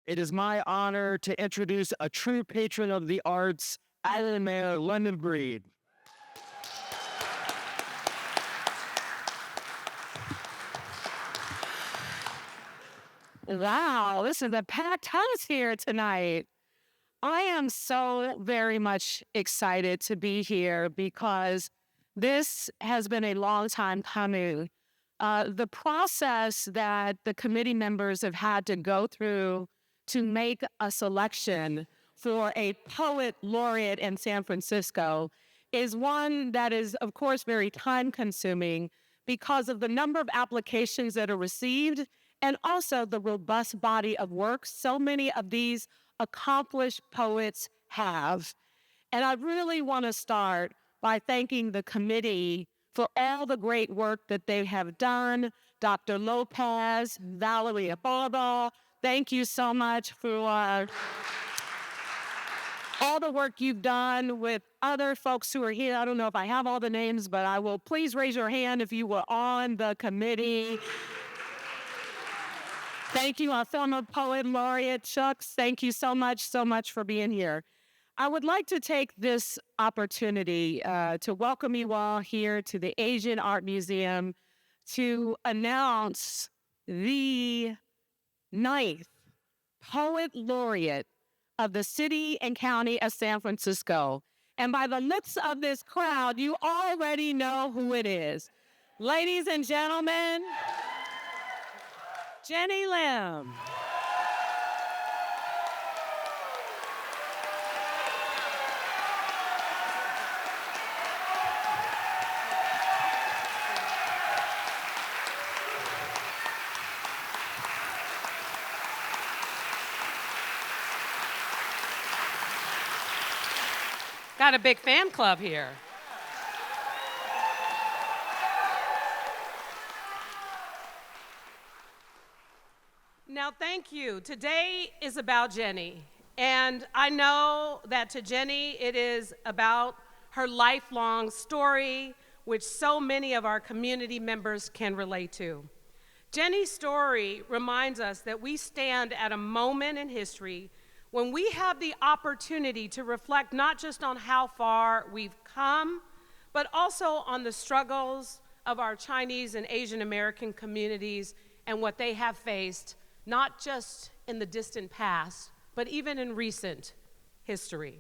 It is my honor to introduce a true patron of the arts, Alan Mayor London Breed. Wow, this is a packed house here tonight. I am so very much excited to be here because this has been a long time coming. The process that the committee members have had to go through to make a selection for a poet laureate in San Francisco is one that is, of course, very time consuming because of the number of applications that are received and also the robust body of work so many of these accomplished poets have. And I really want to start by thanking the committee for all the great work that they have done. Dr. Lopez, Valerie Abarba, thank you so much for all the work you've done with other folks who are here. I don't know if I have all the names, but I will please raise your hand if you were on the committee. Thank you, our former poet laureate, Chucks. Thank you so much for being here. I would like to take this opportunity to welcome you all here to the Asian Art Museum to announce the 9th Poet Laureate of the City and County of San Francisco. And by the lips of this crowd, you already know who it is. Ladies and gentlemen, Genny Lim. Got a big fan club here. Now, thank you. Today is about Genny. And I know that to Genny, it is about her lifelong story, which so many of our community members can relate to. Genny's story reminds us that we stand at a moment in history when we have the opportunity to reflect not just on how far we've come, but also on the struggles of our Chinese and Asian American communities and what they have faced, not just in the distant past, but even in recent history.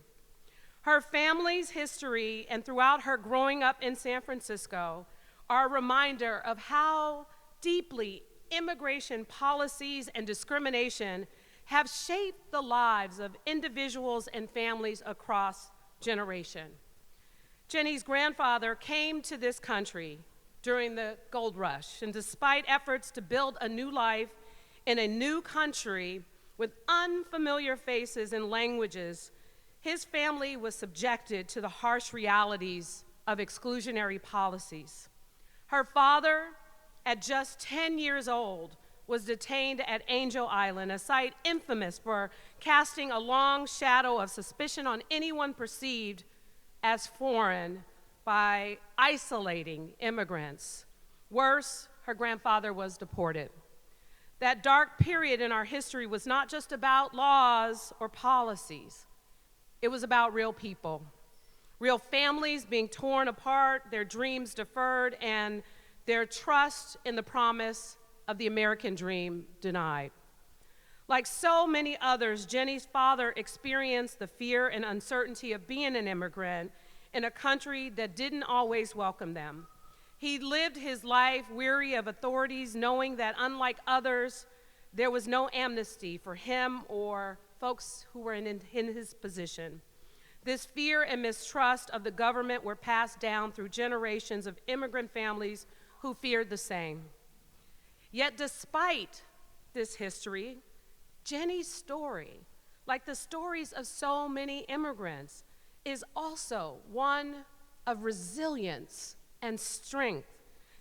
Her family's history and throughout her growing up in San Francisco are a reminder of how deeply immigration policies and discrimination have shaped the lives of individuals and families across generations. Genny's grandfather came to this country during the gold rush, and despite efforts to build a new life in a new country with unfamiliar faces and languages, his family was subjected to the harsh realities of exclusionary policies. Her father, at just 10 years old, was detained at Angel Island, a site infamous for casting a long shadow of suspicion on anyone perceived as foreign by isolating immigrants. Worse, her grandfather was deported. That dark period in our history was not just about laws or policies. It was about real people, real families being torn apart, their dreams deferred, and their trust in the promise of the American dream denied. Like so many others, Genny's father experienced the fear and uncertainty of being an immigrant in a country that didn't always welcome them. He lived his life weary of authorities, knowing that unlike others, there was no amnesty for him or folks who were in his position. This fear and mistrust of the government were passed down through generations of immigrant families who feared the same. Yet despite this history, Genny's story, like the stories of so many immigrants, is also one of resilience and strength.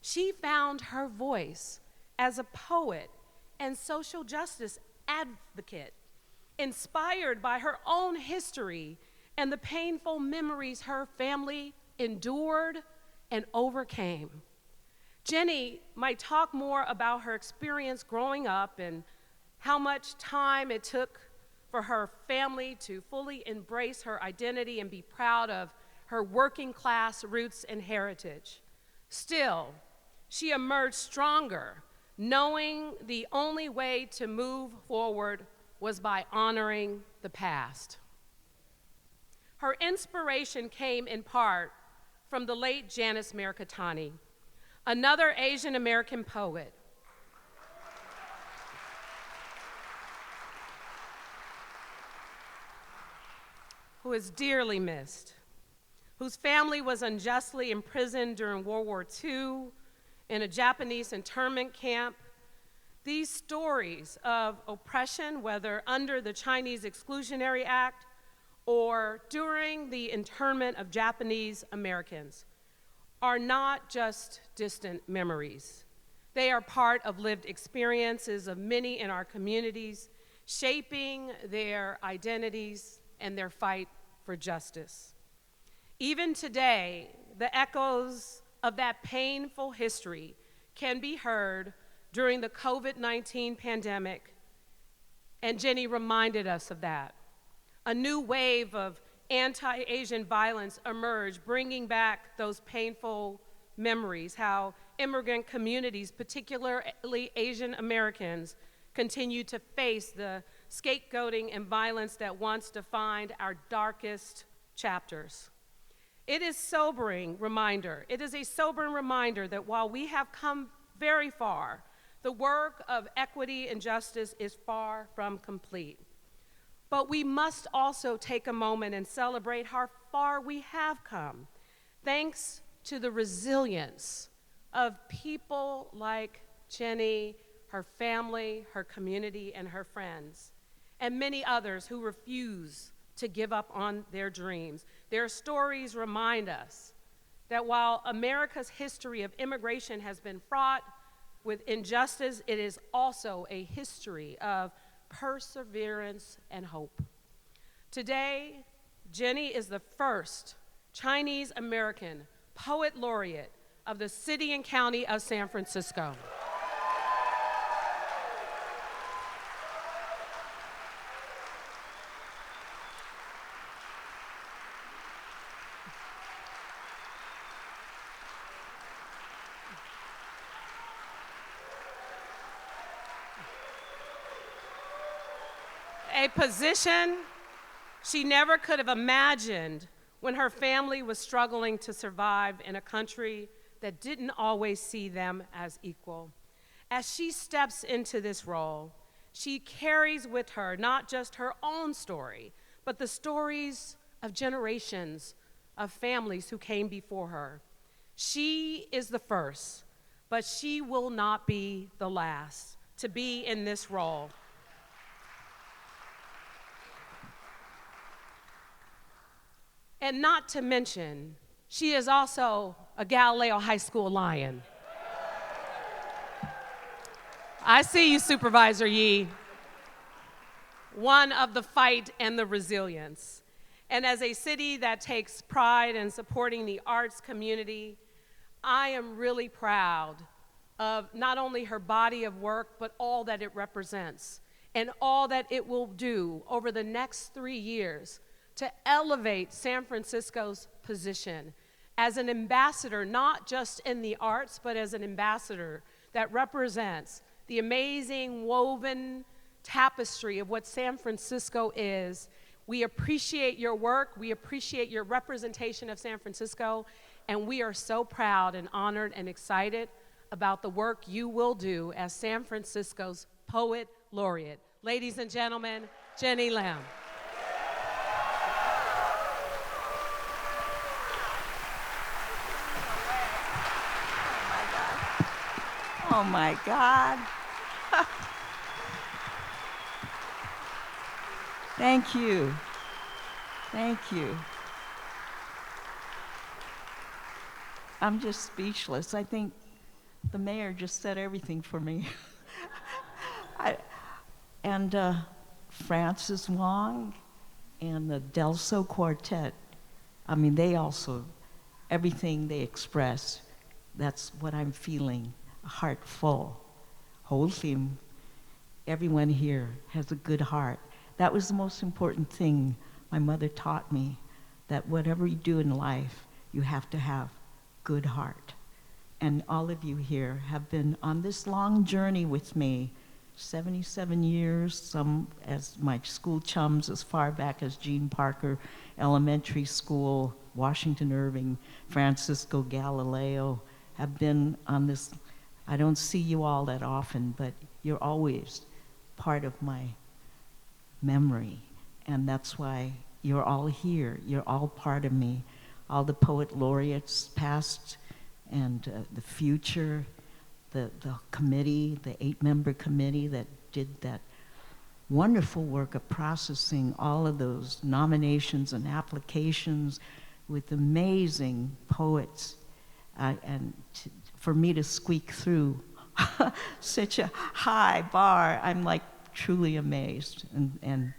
She found her voice as a poet and social justice advocate, inspired by her own history and the painful memories her family endured and overcame. Genny might talk more about her experience growing up and how much time it took for her family to fully embrace her identity and be proud of her working class roots and heritage. Still, she emerged stronger, knowing the only way to move forward was by honoring the past. Her inspiration came in part from the late Janice Mercatani, another Asian American poet. Who is dearly missed, whose family was unjustly imprisoned during World War II in a Japanese internment camp. These stories of oppression, whether under the Chinese Exclusionary Act or during the internment of Japanese Americans, are not just distant memories. They are part of lived experiences of many in our communities, shaping their identities and their fight for justice. Even today, the echoes of that painful history can be heard during the COVID-19 pandemic, and Genny reminded us of that. A new wave of anti-Asian violence emerged, bringing back those painful memories, how immigrant communities, particularly Asian Americans, continue to face the scapegoating and violence that once defined our darkest chapters. It is a sobering reminder that while we have come very far, the work of equity and justice is far from complete. But we must also take a moment and celebrate how far we have come, thanks to the resilience of people like Genny, her family, her community, and her friends, and many others who refuse to give up on their dreams. Their stories remind us that while America's history of immigration has been fraught with injustice, it is also a history of perseverance and hope. Today, Genny is the first Chinese American Poet Laureate of the City and County of San Francisco. A position she never could have imagined when her family was struggling to survive in a country that didn't always see them as equal. As she steps into this role, she carries with her not just her own story, but the stories of generations of families who came before her. She is the first, but she will not be the last to be in this role. And not to mention, she is also a Galileo High School Lion. I see you, Supervisor Yee. One of the fight and the resilience. And as a city that takes pride in supporting the arts community, I am really proud of not only her body of work, but all that it represents and all that it will do over the next 3 years to elevate San Francisco's position as an ambassador, not just in the arts, but as an ambassador that represents the amazing woven tapestry of what San Francisco is. We appreciate your work, we appreciate your representation of San Francisco, and we are so proud and honored and excited about the work you will do as San Francisco's Poet Laureate. Ladies and gentlemen, Genny Lim. Oh my God. Thank you. Thank you. I'm just speechless. I think the mayor just said everything for me. Francis Wong and the Delso Quartet, I mean, they also, everything they express, that's what I'm feeling. A heart full. Whole theme. everyone here has a good heart. That was the most important thing my mother taught me, that whatever you do in life, you have to have good heart. And all of you here have been on this long journey with me, 77 years, some as my school chums as far back as Gene Parker Elementary School, Washington Irving, Francisco Galileo, have been on this. I don't see you all that often, but you're always part of my memory. And that's why you're all here. You're all part of me. All the poet laureates, past and the future, the committee, the 8-member committee that did that wonderful work of processing all of those nominations and applications with amazing poets. For me to squeak through such a high bar, I'm like truly amazed. And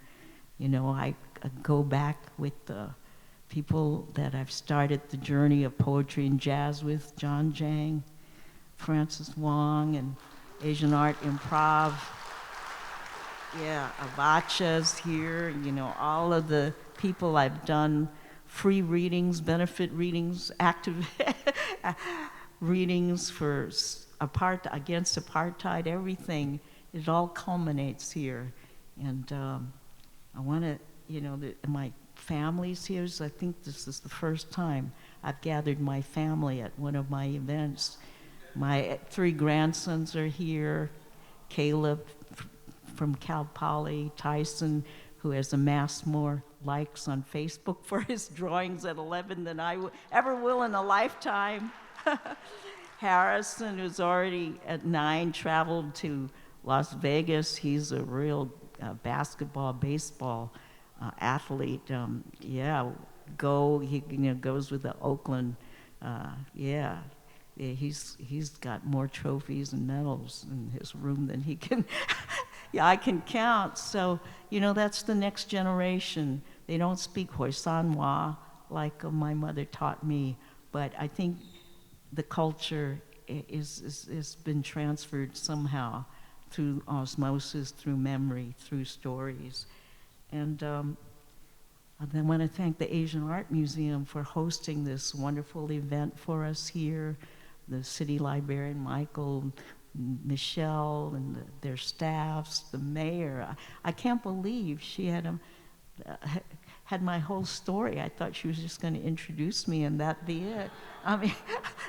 you know, I go back with the people that I've started the journey of poetry and jazz with, John Jang, Francis Wong, and Asian Art Improv. Yeah, Avacha's here, you know, all of the people I've done free readings, benefit readings, active readings for against apartheid, everything. It all culminates here. And I want to, you know, my family's here, so I think this is the first time I've gathered my family at one of my events. My 3 grandsons are here, Caleb from Cal Poly, Tyson, who has amassed more likes on Facebook for his drawings at 11 than I ever will in a lifetime. Harrison, who's already at 9, traveled to Las Vegas. He's a real basketball, baseball athlete. He goes with the Oakland. He's got more trophies and medals in his room than he can. I can count. So, you know, that's the next generation. They don't speak Khoisanwa like my mother taught me, but I think the culture is been transferred somehow through osmosis, through memory, through stories. And I want to thank the Asian Art Museum for hosting this wonderful event for us here, the City Librarian Michael, Michelle, and their staffs, the mayor. I can't believe she had my whole story. I thought she was just going to introduce me and that be it. I mean,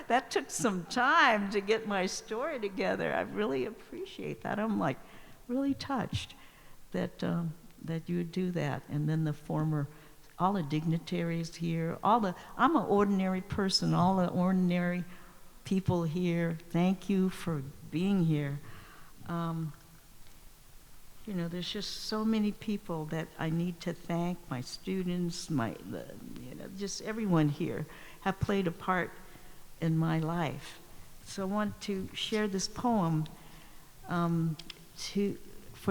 that took some time to get my story together. I really appreciate that. I'm like really touched that you would do that. And then all the dignitaries here, I'm an ordinary person, all the ordinary people here, thank you for being here. You know, there's just so many people that I need to thank, my students, just everyone here have played a part in my life. So I want to share this poem for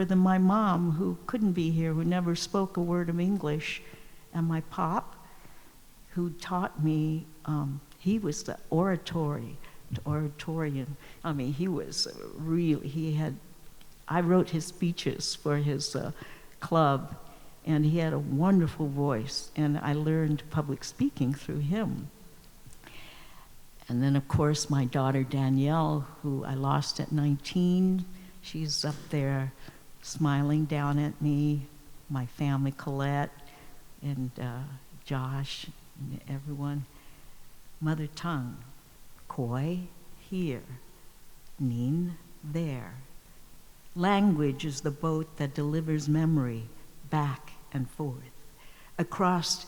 my mom, who couldn't be here, who never spoke a word of English, and my pop, who taught me, he was the oratorian. I mean, he was really, I wrote his speeches for his club, and he had a wonderful voice, and I learned public speaking through him. And then, of course, my daughter Danielle, who I lost at 19, she's up there smiling down at me, my family, Colette, and Josh, and everyone. Mother tongue, Khoi, here, Nin, there. Language is the boat that delivers memory back and forth, across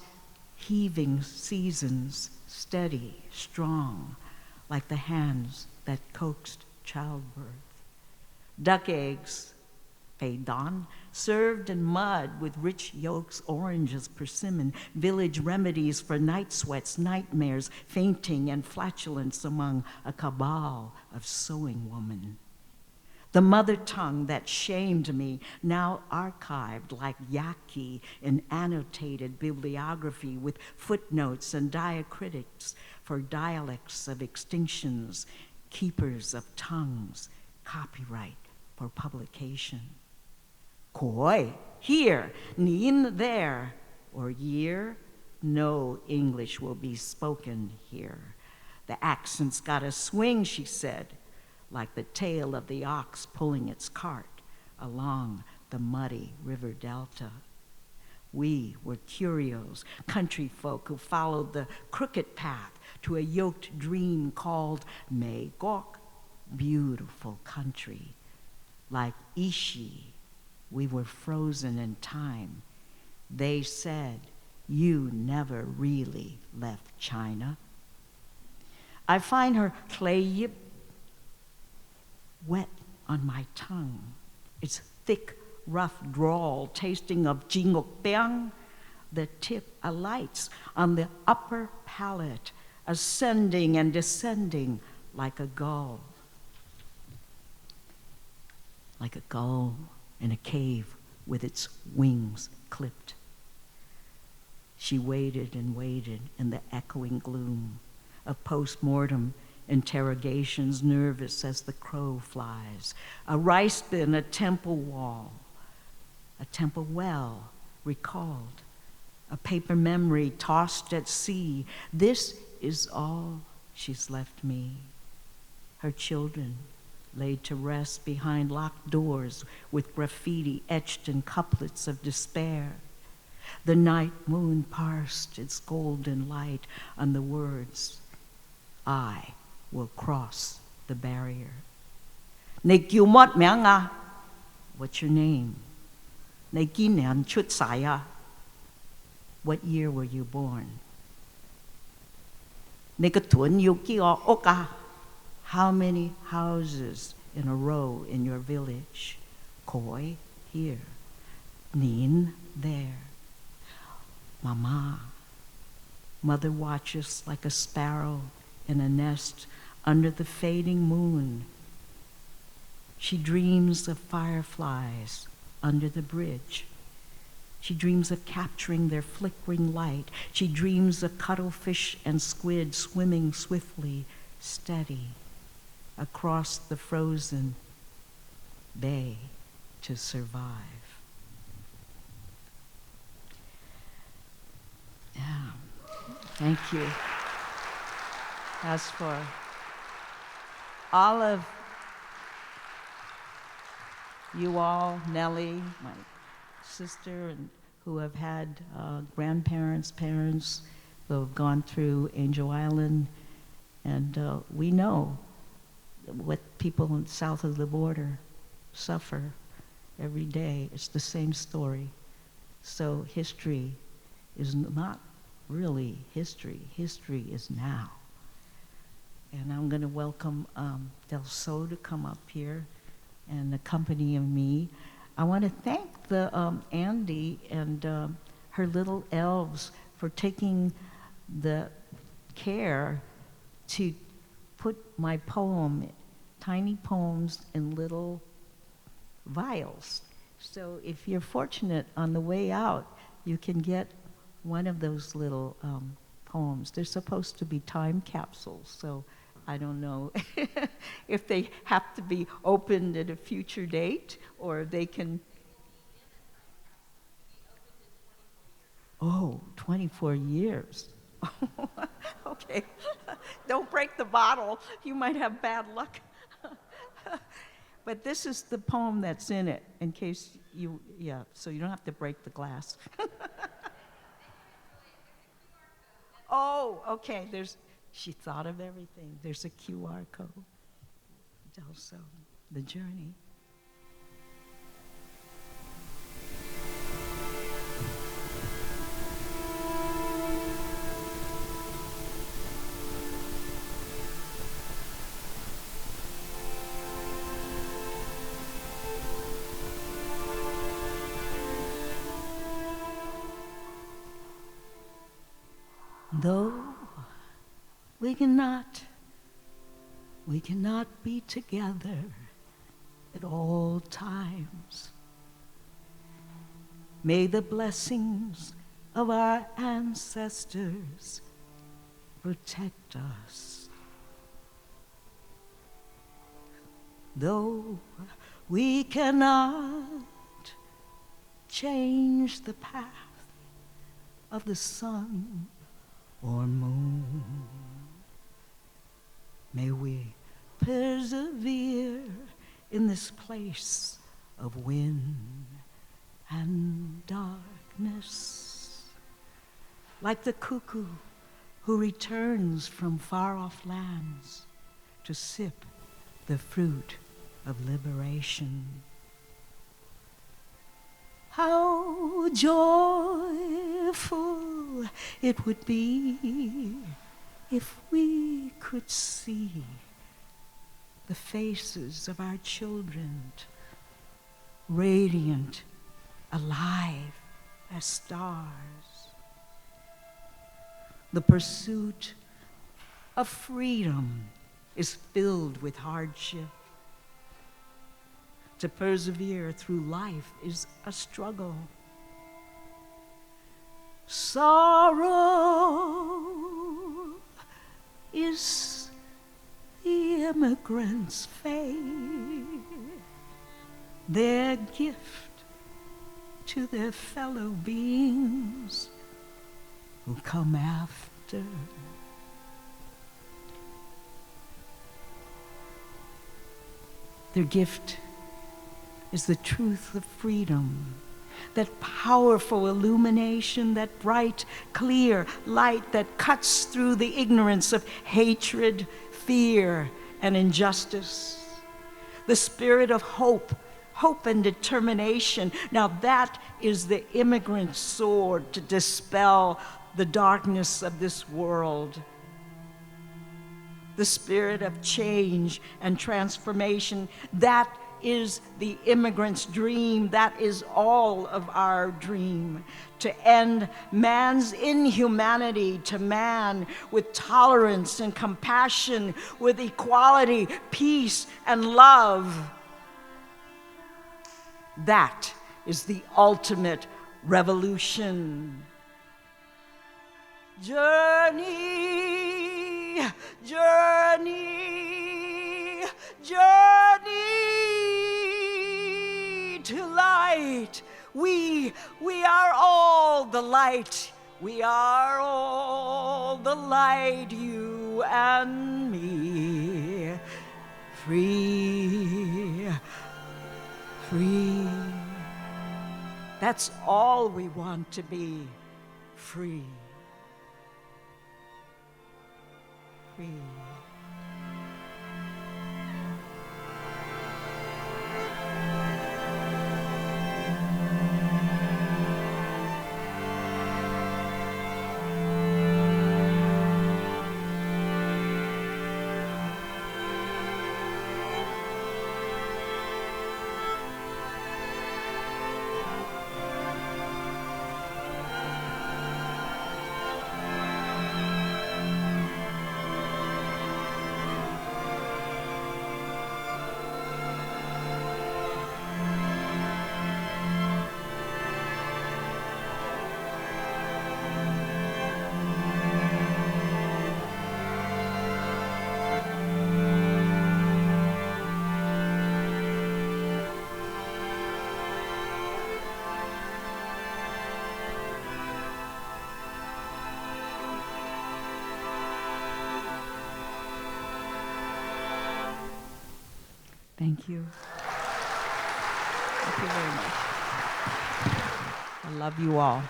heaving seasons, steady, strong, like the hands that coaxed childbirth. Duck eggs, Peidan, served in mud with rich yolks, oranges, persimmon, village remedies for night sweats, nightmares, fainting, and flatulence among a cabal of sewing women. The mother tongue that shamed me, now archived like Yaqui in annotated bibliography with footnotes and diacritics for dialects of extinctions, keepers of tongues, copyright for publication. Koi, here, nin, there, or year, no English will be spoken here. The accent's got a swing, she said, like the tail of the ox pulling its cart along the muddy river delta. We were curios, country folk who followed the crooked path to a yoked dream called Megok, beautiful country. Like Ishi, we were frozen in time. They said, you never really left China. I find her clayip wet on my tongue. Its thick, rough drawl tasting of jingokbeang. The tip alights on the upper palate, ascending and descending like a gull. Like a gull in a cave with its wings clipped. She waited and waited in the echoing gloom of post-mortem interrogations, nervous as the crow flies. A rice bin, a temple wall, a temple well recalled, a paper memory tossed at sea. This is all she's left me. Her children laid to rest behind locked doors with graffiti etched in couplets of despair. The night moon parsed its golden light on the words, I will cross the barrier. Ni kiêu mót mẹ nga. What's your name? Ni ki nian chut saya. What year were you born? Ni ka tuan yu ki o oka. How many houses in a row in your village? Koi, here. Nin, there. Mama. Mother watches like a sparrow in a nest under the fading moon. She dreams of fireflies under the bridge. She dreams of capturing their flickering light. She dreams of cuttlefish and squid swimming swiftly, steady, across the frozen bay to survive. Yeah, thank you. As for all of you all, Nellie, my sister, and who have had grandparents, parents who have gone through Angel Island, and we know what people south of the border suffer every day. It's the same story. So history is not really history. History is now. And I'm going to welcome Del So to come up here and accompany me. I want to thank the Andy and her little elves for taking the care to put my poem, tiny poems, in little vials. So if you're fortunate on the way out, you can get one of those little poems. They're supposed to be time capsules, so I don't know if they have to be opened at a future date or they can. Oh, 24 years. Okay. Don't break the bottle. You might have bad luck. But this is the poem that's in it, in case you, yeah, so you don't have to break the glass. Oh, okay, she thought of everything. There's a QR code. Also, the journey. Though we cannot be together at all times, may the blessings of our ancestors protect us. Though we cannot change the path of the sun or moon. May we persevere in this place of wind and darkness, like the cuckoo who returns from far-off lands to sip the fruit of liberation. How joyful it would be if we could see the faces of our children, radiant, alive as stars. The pursuit of freedom is filled with hardship. To persevere through life is a struggle. Sorrow is the immigrant's fate, their gift to their fellow beings who come after. Their gift is the truth of freedom, that powerful illumination, that bright, clear light that cuts through the ignorance of hatred, fear, and injustice. The spirit of hope and determination. Now that is the immigrant's sword to dispel the darkness of this world. The spirit of change and transformation, that is the immigrant's dream. That is all of our dream. To end man's inhumanity to man with tolerance and compassion, with equality, peace, and love. That is the ultimate revolution. Journey, journey, journey to light. We are all the light. We are all the light, you and me. Free, free. That's all we want to be. Free. Free. Thank you. Thank you very much. I love you all.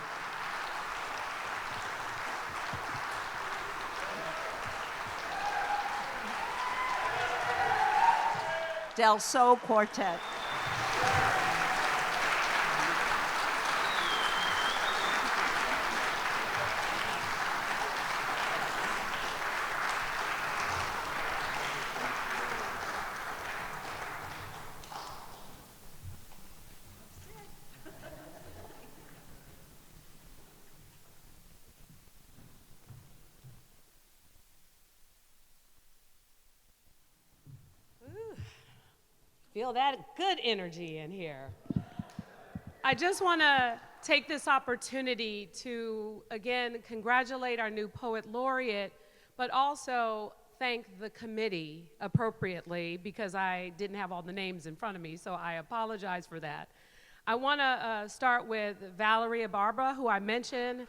Del Sol Quartet. Feel that good energy in here. I just want to take this opportunity to, again, congratulate our new Poet Laureate, but also thank the committee appropriately because I didn't have all the names in front of me, so I apologize for that. I want to start with Valerie Barba, who I mentioned,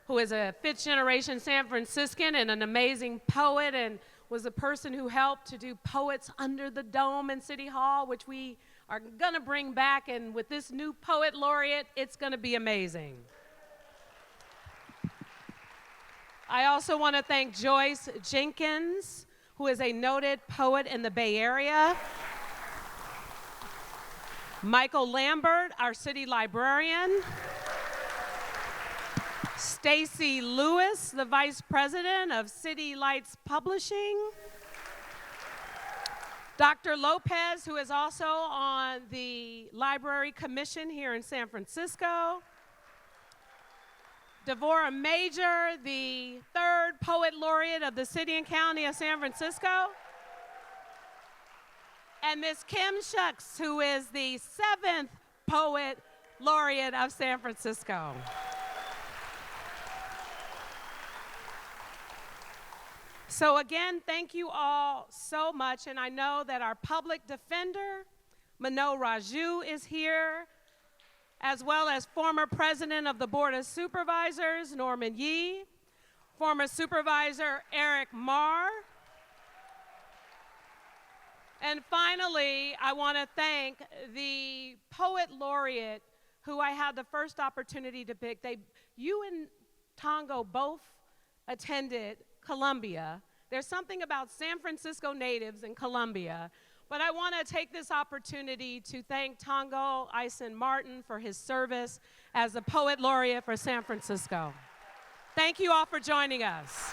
who is a fifth-generation San Franciscan and an amazing poet, and was the person who helped to do Poets Under the Dome in City Hall, which we are going to bring back. And with this new Poet Laureate, it's going to be amazing. I also want to thank Joyce Jenkins, who is a noted poet in the Bay Area. Michael Lambert, our city librarian. Stacy Lewis, the vice president of City Lights Publishing. Dr. Lopez, who is also on the Library Commission here in San Francisco. Devorah Major, the third Poet Laureate of the City and County of San Francisco. And Miss Kim Shucks, who is the seventh Poet Laureate of San Francisco. So again, thank you all so much, and I know that our public defender, Mano Raju, is here, as well as former president of the Board of Supervisors, Norman Yee, former supervisor, Eric Marr. And finally, I want to thank the Poet Laureate who I had the first opportunity to pick. You and Tongo both attended Columbia. There's something about San Francisco natives in Columbia, but I want to take this opportunity to thank Tongo Eisen-Martin for his service as the Poet Laureate for San Francisco. Thank you all for joining us.